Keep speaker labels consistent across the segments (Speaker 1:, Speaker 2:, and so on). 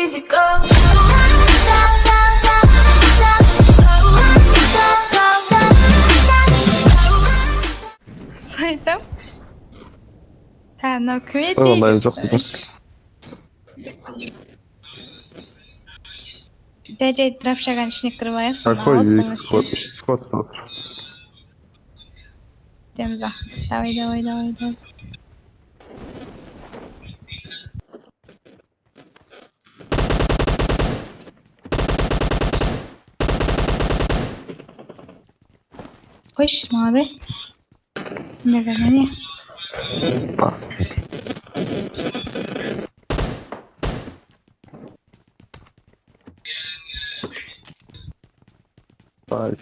Speaker 1: crazy girl.
Speaker 2: Сойтам. Мынау кім еді
Speaker 3: Ондай
Speaker 2: дейді.
Speaker 3: жоқ дейміз.
Speaker 2: Жай трапшаганың ішіне кіріп алайық, соны
Speaker 3: Какой
Speaker 2: алып
Speaker 3: есть скот стал?
Speaker 2: Идем за. Давай. Қойшы, молодой. Не.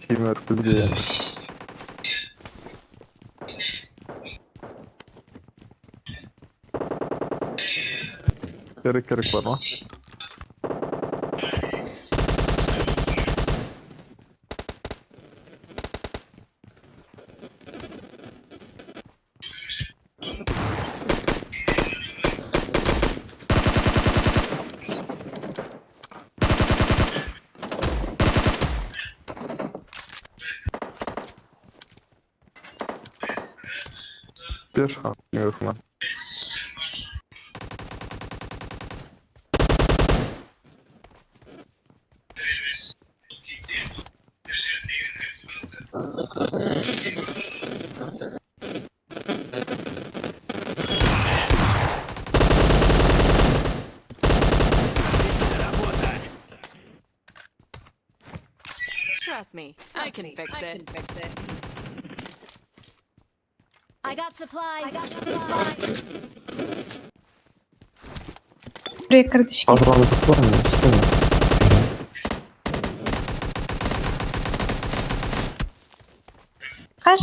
Speaker 3: Семер күзде. Керек бар ма? Беш хан, Нью-Йоркман.
Speaker 4: Trust me, I can fix it. I got supplies.
Speaker 2: Buraya kırdı şiki.
Speaker 3: Патроны бар ма?
Speaker 2: Қаш.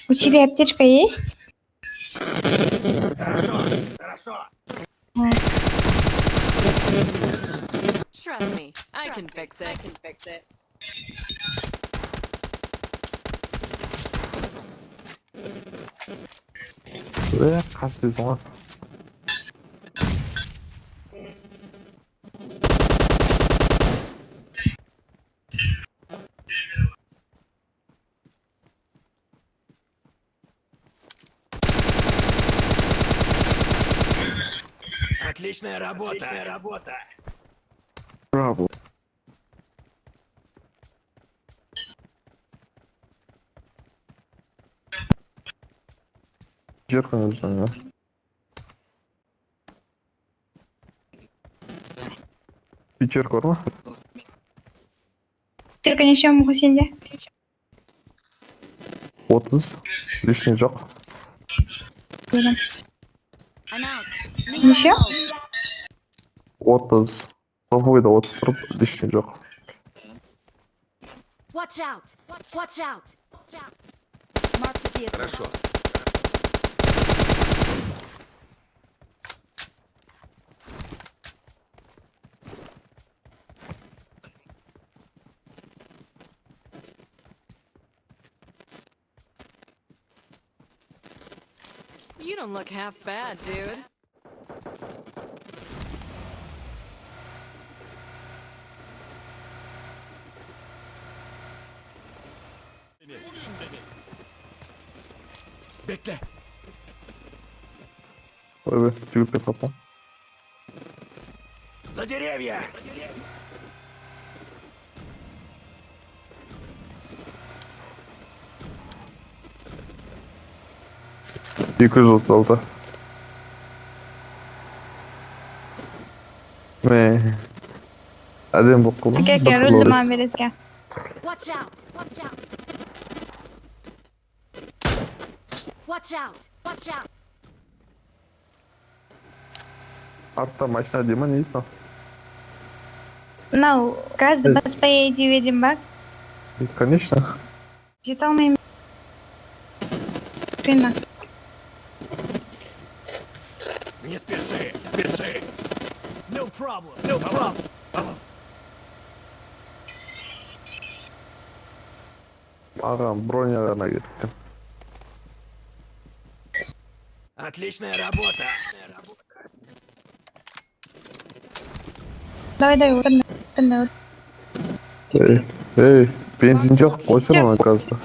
Speaker 2: У тебя аптечка есть?
Speaker 4: Trust me, I can fix it.
Speaker 3: Қас дейсің ғой.
Speaker 5: Отличная работа.
Speaker 3: Браво. Жерхан өзің, ja. Пятерка бар ма?
Speaker 2: Аптечка неше мұғы сенде?
Speaker 3: 30. Лишний жоқ.
Speaker 2: Дедім.
Speaker 4: I'm out.
Speaker 2: Неше?
Speaker 3: 30. Совойда 30 тұрып, лишний жоқ.
Speaker 4: Watch out. Mark the vehicle.
Speaker 5: Хорошо.
Speaker 4: You don't look half bad, dude.
Speaker 5: Bekle.
Speaker 3: Ой, тюльпе попал.
Speaker 5: За деревья.
Speaker 3: Екі жүз отыз алты. Әдем болып қалдым.
Speaker 2: Әке, рөлді маған береске.
Speaker 4: Watch out.
Speaker 3: Артта машина дей ма, не дейсің?
Speaker 2: Мынау газды баспай деп едім ба?
Speaker 3: Конечно.
Speaker 2: Жете алмаймын. Шина.
Speaker 5: Не спеши. No problem.
Speaker 3: Маған броня ғана кетті.
Speaker 5: Отличная работа.
Speaker 2: Давай, өтін.
Speaker 3: Эй, бензин жоқ, қойсana ана газды.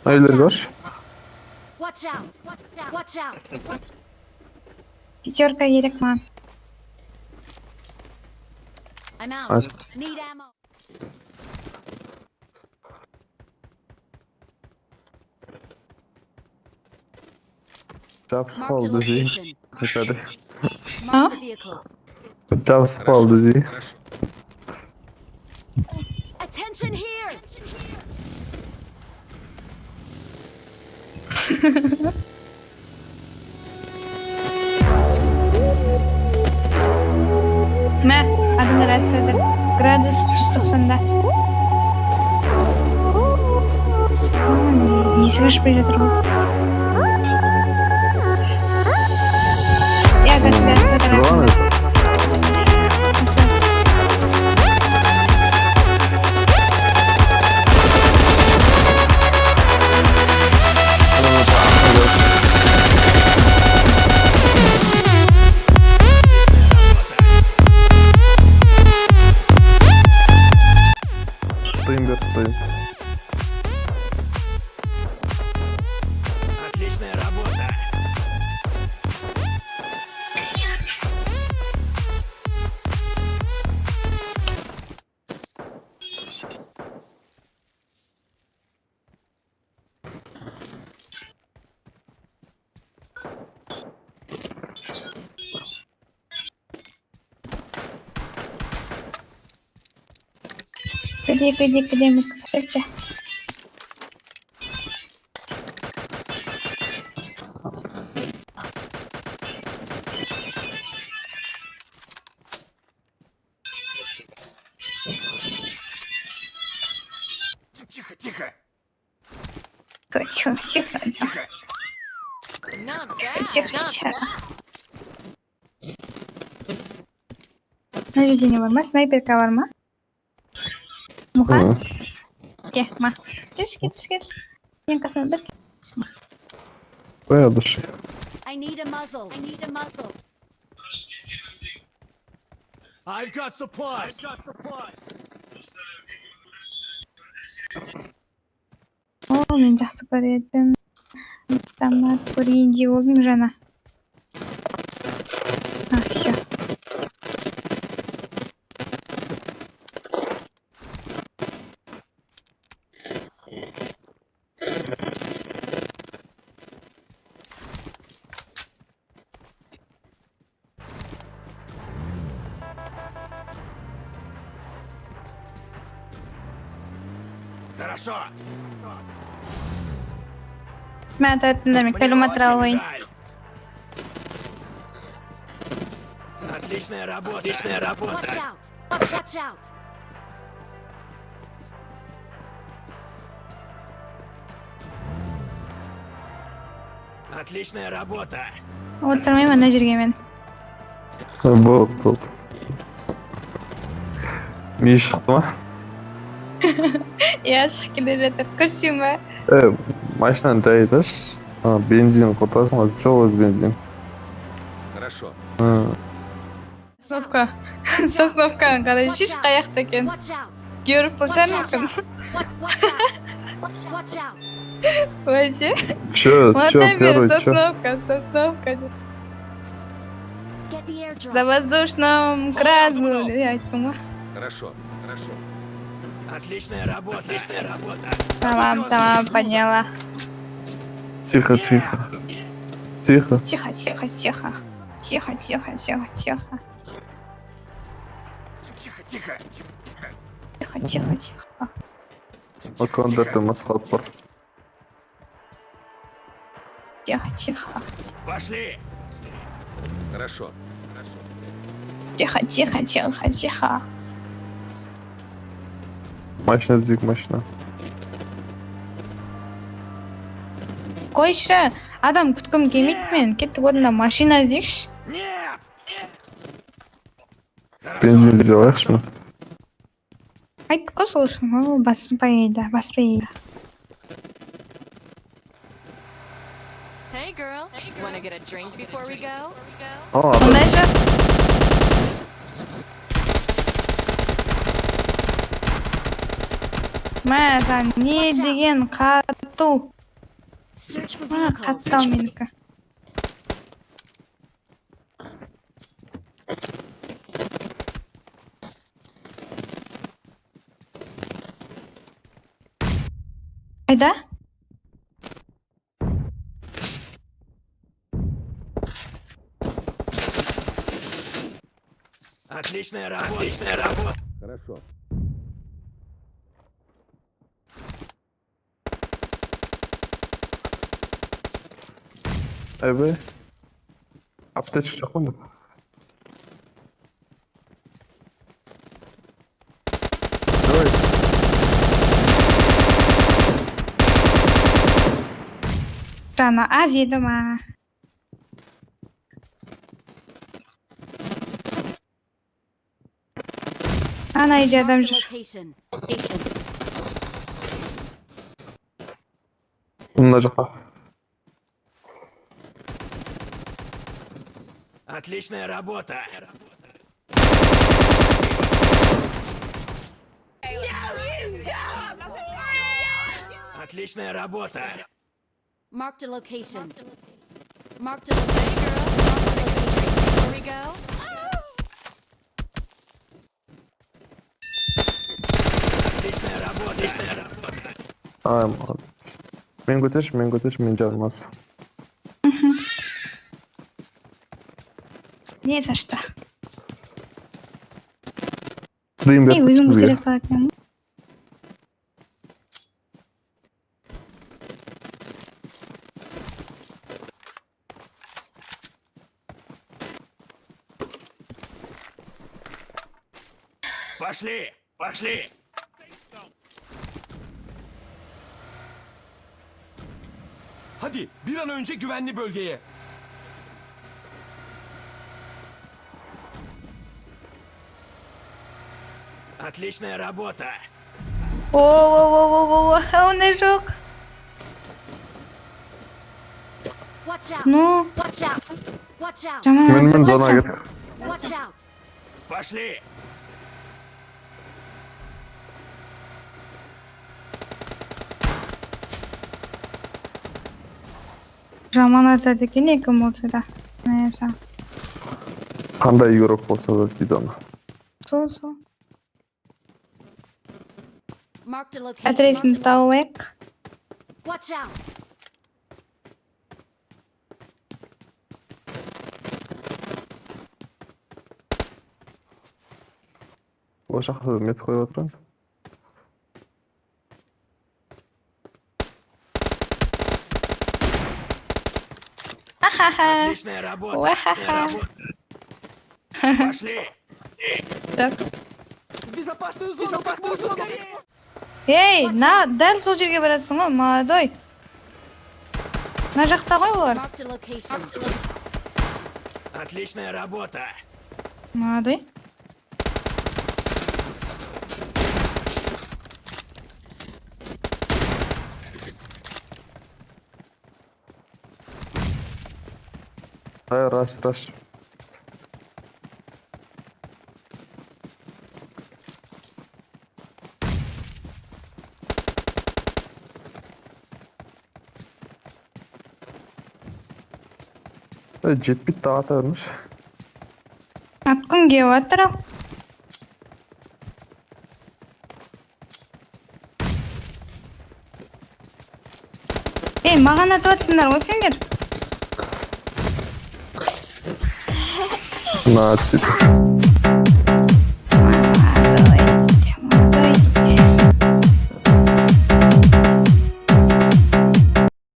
Speaker 3: Айлер баршы.
Speaker 4: Watch out! Watch out!
Speaker 2: Пятерка керек маған.
Speaker 4: I'm out.
Speaker 3: Ай.
Speaker 4: Need ammo.
Speaker 3: Жабысып
Speaker 4: Marked a
Speaker 3: қалды жей.
Speaker 4: location.
Speaker 3: Қайтады.
Speaker 4: Marked a vehicle.
Speaker 3: Жабысып қалды жей.
Speaker 4: Attention here!
Speaker 2: Мә, адамдар рацияда градус 190-да. Есік ашпай жатыр ғой. Я газ
Speaker 3: Жылған это. Стоим.
Speaker 5: Отличная работа.
Speaker 2: Кіде, кірші.
Speaker 5: Тихо, тихо,
Speaker 2: Тихо.
Speaker 5: тихо.
Speaker 4: Not bad.
Speaker 2: Тихо. Мына жерде не бар ма? Снайперка бар ма? Мұхан? Ке, ма. Кеш. Ең қасына бір кеш, ма.
Speaker 3: Қоя дұршы.
Speaker 4: I need a muzzle.
Speaker 5: I've got supplies.
Speaker 2: О, мен жақсы көретін. Тамат көрейін деп болдым жаңа. Все.
Speaker 5: Хорошо.
Speaker 2: Mən ötdüm demek.
Speaker 5: Мне
Speaker 2: Kilometre
Speaker 5: очень
Speaker 2: alayım.
Speaker 5: жаль. Отличная работа.
Speaker 4: Watch out! Watch out!
Speaker 5: Отличная работа.
Speaker 2: Отырмаймын ана жерге мен.
Speaker 3: Болды. Ми шықты ма?
Speaker 2: Иә, шығып келе жатыр. Көрсең ба?
Speaker 3: Машинаны дайындаш. Бензин қотасың, жоқ өз бензин.
Speaker 5: Хорошо.
Speaker 2: Сосновканы қарай шеш қаяқта екен.
Speaker 4: Watch out!
Speaker 2: Көріп болсаң мүмкін.
Speaker 4: Watch out!
Speaker 2: Вообще.
Speaker 3: Чё,
Speaker 2: Первый,
Speaker 3: первый, чё?
Speaker 2: Сосновка.
Speaker 4: Get the airdrop.
Speaker 2: За воздушным кразу. Я айттым ғой.
Speaker 5: Хорошо. Отличная работа.
Speaker 2: Tamam, поняла.
Speaker 3: Тихо.
Speaker 2: Тихо.
Speaker 5: Тихо.
Speaker 3: Аккуратно масхат бар.
Speaker 2: Тихо.
Speaker 5: Пошли. Хорошо.
Speaker 2: Тихо.
Speaker 3: Машина іздейік, машина.
Speaker 2: Қойшы, адам күткім келмейді мен. Кеттік орнына машина іздейікші.
Speaker 5: Нет.
Speaker 3: Бензин іздей алайықшы ма?
Speaker 2: Айттық қой сол үшін. баспайды.
Speaker 4: Hey Hey, girl. Wanna get a drink before we go?
Speaker 3: Aa,
Speaker 2: Мындай жок. Мә, не деген катуу.
Speaker 4: Search for
Speaker 2: Каттал меники. Айда?
Speaker 5: Отличная работа. Отличная работа. Хорошо.
Speaker 3: Ebe. Apteczka çıkmadı. Давай.
Speaker 2: Жана аз едім а. Ана үйде адам
Speaker 4: Marked a
Speaker 2: жүр.
Speaker 4: location.
Speaker 3: Mına жаққа.
Speaker 5: Отличная работа. Отличная работа.
Speaker 4: Marked a location. Marked a location. Hey, girl. Wanna get a drink before we go?
Speaker 5: Отличная работа. Отличная работа.
Speaker 3: Ай, мен көтеш, мен жармас.
Speaker 2: Не за что.
Speaker 3: Дыйым
Speaker 2: Ей,
Speaker 3: беріп
Speaker 2: өзің
Speaker 3: бізге.
Speaker 2: көтере салатын.
Speaker 5: Пошли. Пошли.
Speaker 1: Hadi bir an önce güvenli bölgeye.
Speaker 5: Отличная работа.
Speaker 2: О, ондай жоқ.
Speaker 4: Watch out.
Speaker 2: Ну,
Speaker 4: Watch out. Watch out.
Speaker 3: Мен
Speaker 2: жаман.
Speaker 3: жана кет.
Speaker 4: Watch out.
Speaker 5: Пошли.
Speaker 2: Жаман атады екен екі эмоцияда. Наяса.
Speaker 3: Қандай игрок болса да дейді оны.
Speaker 2: Сол.
Speaker 4: Marked a location.
Speaker 2: Адресін тауып.
Speaker 4: Watch out.
Speaker 3: Ол жақта мет қойып отырған.
Speaker 2: Ахаха.
Speaker 5: Отличная работа.
Speaker 2: Уахаха.
Speaker 5: Пошли.
Speaker 2: Так.
Speaker 1: В безопасную зону как можно скорее.
Speaker 2: Ей, дәл сол жерге барасың ғой, молодой. Мына жақта ғой олар.
Speaker 4: Marked a location.
Speaker 5: Отличная работа.
Speaker 2: Молодой.
Speaker 3: Раш. Жетпейді тағы атармыш.
Speaker 2: Атқым келіп жатыр ал. Ей, маған атып жатсыңдар ғой сендер.
Speaker 3: На, цвет.